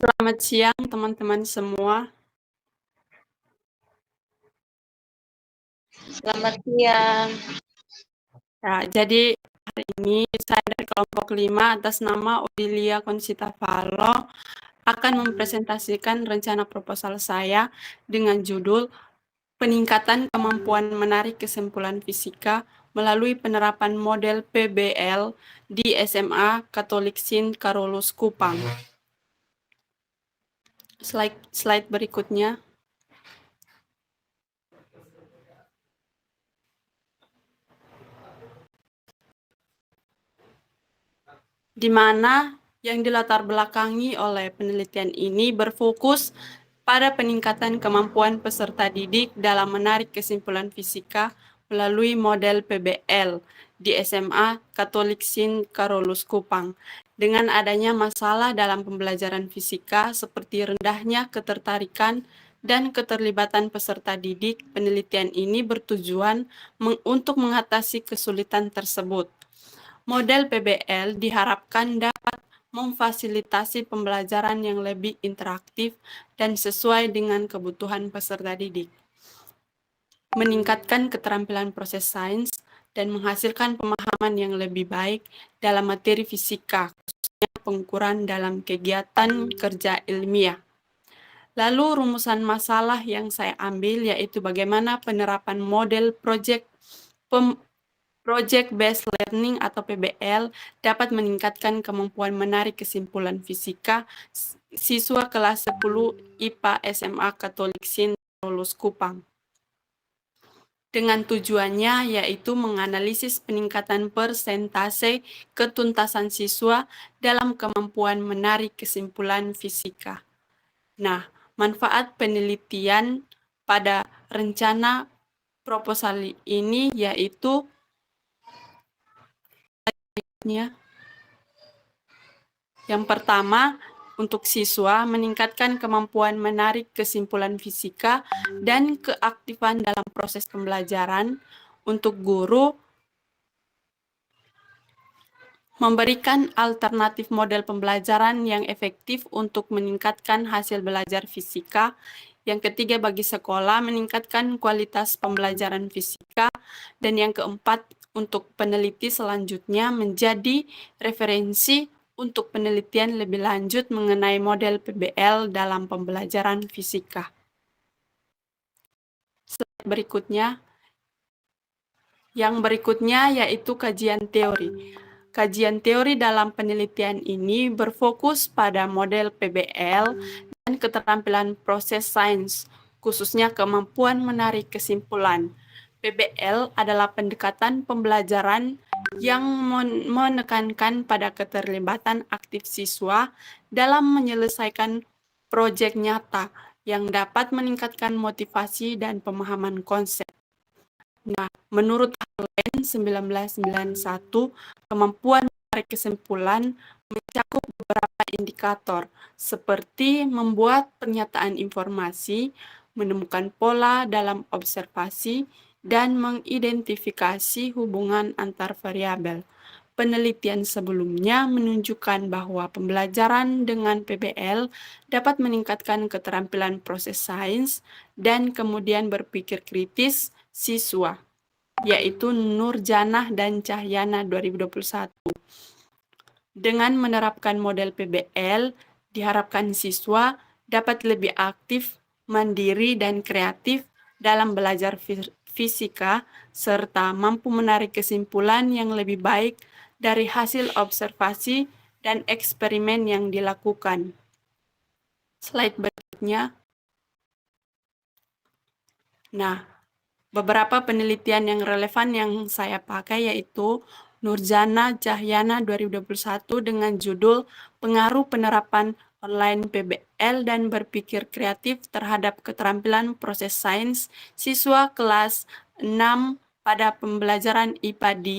Selamat siang teman-teman semua. Selamat siang. Ya, jadi hari ini saya dari kelompok 5 atas nama Odilia Consita Valo akan mempresentasikan rencana proposal saya dengan judul Peningkatan Kemampuan Menarik Kesimpulan Fisika melalui penerapan model PBL di SMA Katolik Sint Carolus Kupang. Slide berikutnya. Di mana yang dilatar belakangi oleh penelitian ini berfokus pada peningkatan kemampuan peserta didik dalam menarik kesimpulan fisika melalui model PBL di SMA Katolik Sint Carolus Kupang. Dengan adanya masalah dalam pembelajaran fisika seperti rendahnya ketertarikan dan keterlibatan peserta didik, penelitian ini bertujuan untuk mengatasi kesulitan tersebut. Model PBL diharapkan dapat memfasilitasi pembelajaran yang lebih interaktif dan sesuai dengan kebutuhan peserta didik, meningkatkan keterampilan proses sains, dan menghasilkan pemahaman yang lebih baik dalam materi fisika, khususnya pengukuran dalam kegiatan kerja ilmiah. Lalu rumusan masalah yang saya ambil yaitu bagaimana penerapan model Project-Based Learning atau PBL dapat meningkatkan kemampuan menarik kesimpulan fisika siswa kelas 10 IPA SMA Katolik Sint Carolus Kupang. Dengan tujuannya yaitu menganalisis peningkatan persentase ketuntasan siswa dalam kemampuan menarik kesimpulan fisika. Nah, manfaat penelitian pada rencana proposal ini yaitu yang pertama, untuk siswa meningkatkan kemampuan menarik kesimpulan fisika dan keaktifan dalam proses pembelajaran. Untuk guru, memberikan alternatif model pembelajaran yang efektif untuk meningkatkan hasil belajar fisika. Yang ketiga, bagi sekolah, meningkatkan kualitas pembelajaran fisika. Dan yang keempat, untuk peneliti selanjutnya menjadi referensi untuk penelitian lebih lanjut mengenai model PBL dalam pembelajaran fisika. Slide berikutnya. Yang berikutnya yaitu kajian teori. Kajian teori dalam penelitian ini berfokus pada model PBL dan keterampilan proses sains, khususnya kemampuan menarik kesimpulan. PBL adalah pendekatan pembelajaran yang menekankan pada keterlibatan aktif siswa dalam menyelesaikan proyek nyata yang dapat meningkatkan motivasi dan pemahaman konsep. Nah, menurut Halen 1991, kemampuan menarik kesimpulan mencakup beberapa indikator, seperti membuat pernyataan informasi, menemukan pola dalam observasi, dan mengidentifikasi hubungan antar variabel. Penelitian sebelumnya menunjukkan bahwa pembelajaran dengan PBL dapat meningkatkan keterampilan proses sains dan kemudian berpikir kritis siswa, yaitu Nurjanah dan Cahyana 2021. Dengan menerapkan model PBL, diharapkan siswa dapat lebih aktif, mandiri, dan kreatif dalam belajar fisika, serta mampu menarik kesimpulan yang lebih baik dari hasil observasi dan eksperimen yang dilakukan. Slide berikutnya. Nah, beberapa penelitian yang relevan yang saya pakai yaitu Nurjana Cahyana 2021 dengan judul Pengaruh Penerapan Online PBL dan Berpikir Kreatif Terhadap Keterampilan Proses Sains Siswa Kelas 6 pada Pembelajaran IPA di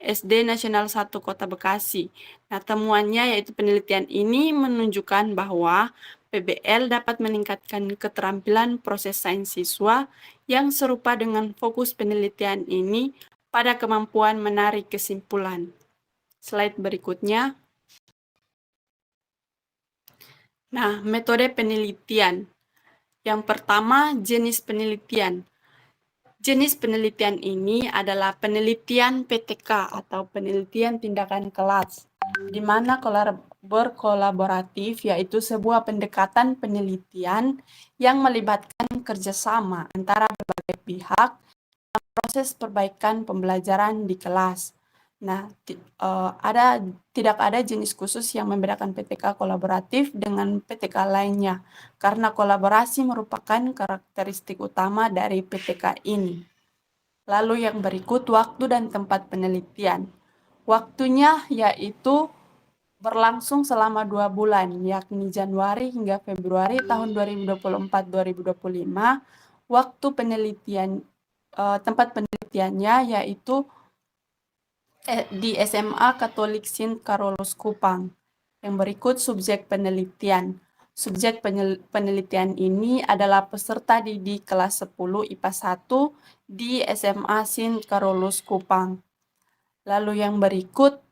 SD Nasional 1 Kota Bekasi. Nah, temuannya yaitu penelitian ini menunjukkan bahwa PBL dapat meningkatkan keterampilan proses sains siswa yang serupa dengan fokus penelitian ini pada kemampuan menarik kesimpulan. Slide berikutnya. Nah, metode penelitian. Yang pertama, jenis penelitian. Jenis penelitian ini adalah penelitian PTK atau penelitian tindakan kelas, di mana berkolaboratif yaitu sebuah pendekatan penelitian yang melibatkan kerjasama antara berbagai pihak proses perbaikan pembelajaran di kelas. Nah, tidak ada jenis khusus yang membedakan PTK kolaboratif dengan PTK lainnya, karena kolaborasi merupakan karakteristik utama dari PTK ini. Lalu yang berikut waktu dan tempat penelitian. Waktunya yaitu berlangsung selama 2 bulan, yakni Januari hingga Februari tahun 2024-2025. Waktu penelitian, tempat penelitiannya yaitu di SMA Katolik Sint Carolus Kupang. Yang berikut subjek penelitian. Subjek penelitian ini adalah peserta didik kelas 10 IPA 1 di SMA Sint Carolus Kupang. Lalu yang berikut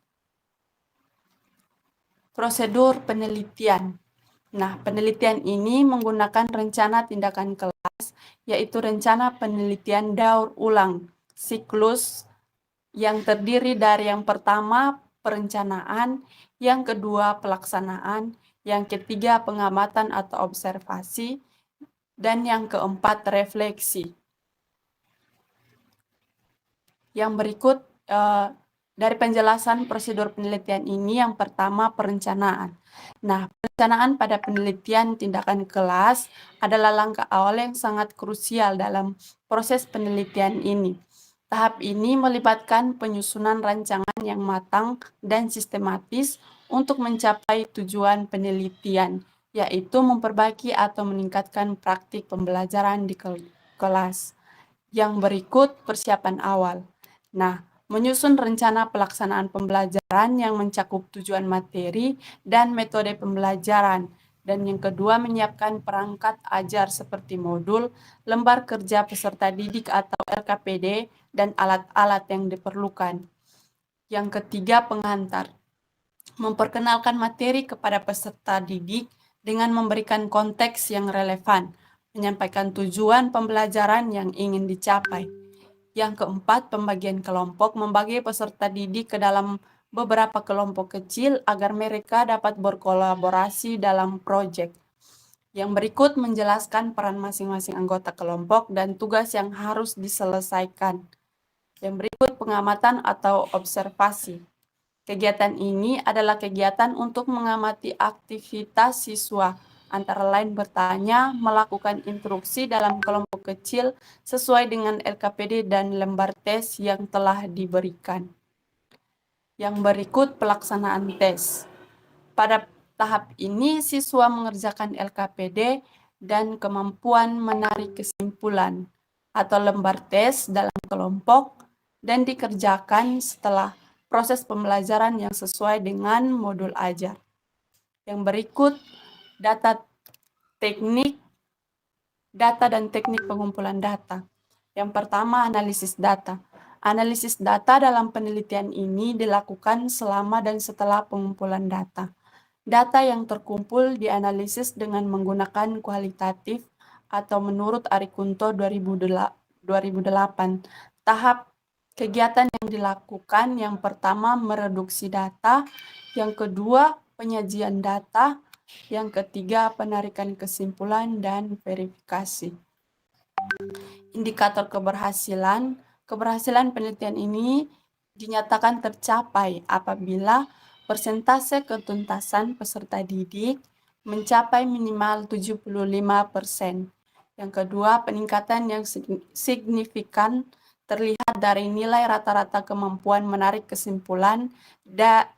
prosedur penelitian. Nah, penelitian ini menggunakan rencana tindakan kelas, yaitu rencana penelitian daur ulang siklus yang terdiri dari yang pertama perencanaan, yang kedua pelaksanaan, yang ketiga pengamatan atau observasi, dan yang keempat refleksi. Yang berikut dari penjelasan prosedur penelitian ini, yang pertama perencanaan. Nah, perencanaan pada penelitian tindakan kelas adalah langkah awal yang sangat krusial dalam proses penelitian ini. Tahap ini melibatkan penyusunan rancangan yang matang dan sistematis untuk mencapai tujuan penelitian, yaitu memperbaiki atau meningkatkan praktik pembelajaran di kelas. Yang berikut persiapan awal. Nah, menyusun rencana pelaksanaan pembelajaran yang mencakup tujuan materi dan metode pembelajaran. Dan yang kedua, menyiapkan perangkat ajar seperti modul, lembar kerja peserta didik atau LKPD, dan alat-alat yang diperlukan. Yang ketiga, pengantar. Memperkenalkan materi kepada peserta didik dengan memberikan konteks yang relevan, menyampaikan tujuan pembelajaran yang ingin dicapai. Yang keempat, pembagian kelompok, membagi peserta didik ke dalam beberapa kelompok kecil agar mereka dapat berkolaborasi dalam proyek. Yang berikut menjelaskan peran masing-masing anggota kelompok dan tugas yang harus diselesaikan. Yang berikut pengamatan atau observasi. Kegiatan ini adalah kegiatan untuk mengamati aktivitas siswa, antara lain bertanya, melakukan instruksi dalam kelompok kecil sesuai dengan LKPD dan lembar tes yang telah diberikan. Yang berikut pelaksanaan tes. Pada tahap ini, siswa mengerjakan LKPD dan kemampuan menarik kesimpulan atau lembar tes dalam kelompok dan dikerjakan setelah proses pembelajaran yang sesuai dengan modul ajar. Yang berikut data dan teknik pengumpulan data. Yang pertama, analisis data. Analisis data dalam penelitian ini dilakukan selama dan setelah pengumpulan data. Data yang terkumpul dianalisis dengan menggunakan kualitatif atau menurut Arikunto 2008. Tahap kegiatan yang dilakukan yang pertama mereduksi data, yang kedua penyajian data, yang ketiga penarikan kesimpulan dan verifikasi. Indikator keberhasilan. Keberhasilan penelitian ini dinyatakan tercapai apabila persentase ketuntasan peserta didik mencapai minimal 75%. Yang kedua, peningkatan yang signifikan terlihat dari nilai rata-rata kemampuan menarik kesimpulan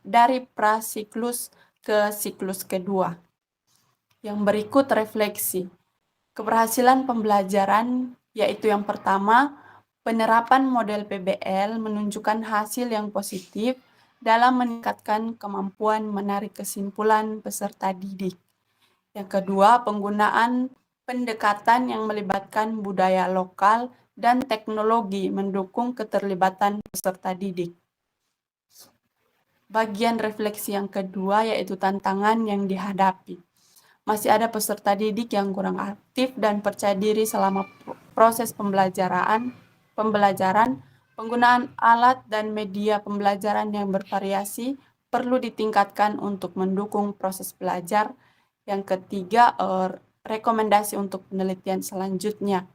dari prasiklus ke siklus kedua. Yang berikut refleksi. Keberhasilan pembelajaran yaitu yang pertama, penerapan model PBL menunjukkan hasil yang positif dalam meningkatkan kemampuan menarik kesimpulan peserta didik. Yang kedua, penggunaan pendekatan yang melibatkan budaya lokal dan teknologi mendukung keterlibatan peserta didik. Bagian refleksi yang kedua yaitu tantangan yang dihadapi. masih ada peserta didik yang kurang aktif dan percaya diri selama proses pembelajaran, penggunaan alat dan media pembelajaran yang bervariasi perlu ditingkatkan untuk mendukung proses belajar. Yang ketiga, rekomendasi untuk penelitian selanjutnya,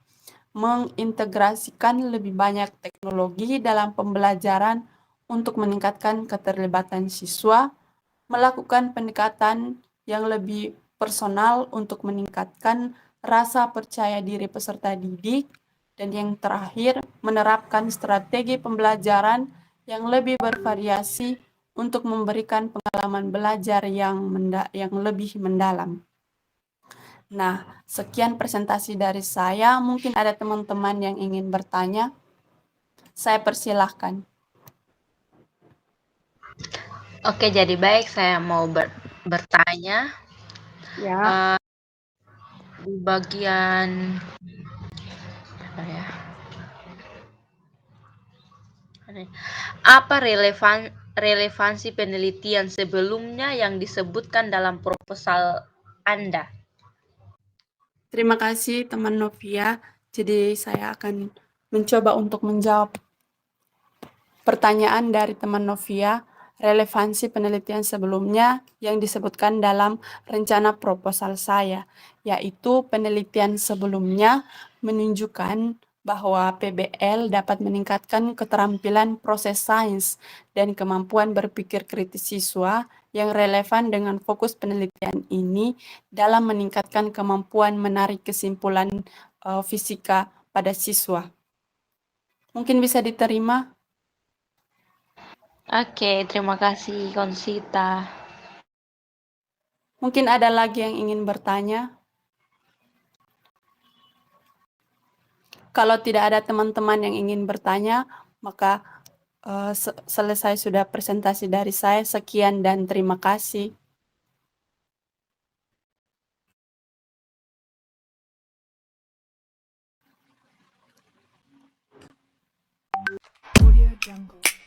mengintegrasikan lebih banyak teknologi dalam pembelajaran untuk meningkatkan keterlibatan siswa, melakukan pendekatan yang lebih personal untuk meningkatkan rasa percaya diri peserta didik, dan yang terakhir, menerapkan strategi pembelajaran yang lebih bervariasi untuk memberikan pengalaman belajar yang lebih mendalam. Nah, sekian presentasi dari saya. Mungkin ada teman-teman yang ingin bertanya. Saya persilahkan. Oke, jadi baik saya mau bertanya Ya. di bagian apa ya? Apa relevansi penelitian sebelumnya yang disebutkan dalam proposal Anda? Terima kasih teman Novia. Jadi saya akan mencoba untuk menjawab pertanyaan dari teman Novia, relevansi penelitian sebelumnya yang disebutkan dalam rencana proposal saya, yaitu penelitian sebelumnya menunjukkan bahwa PBL dapat meningkatkan keterampilan proses sains dan kemampuan berpikir kritis siswa yang relevan dengan fokus penelitian ini dalam meningkatkan kemampuan menarik kesimpulan fisika pada siswa. Mungkin bisa diterima. Oke, terima kasih Konsita. Mungkin ada lagi yang ingin bertanya. Kalau tidak ada teman-teman yang ingin bertanya, maka selesai sudah presentasi dari saya. Sekian dan terima kasih. Audio Jungle.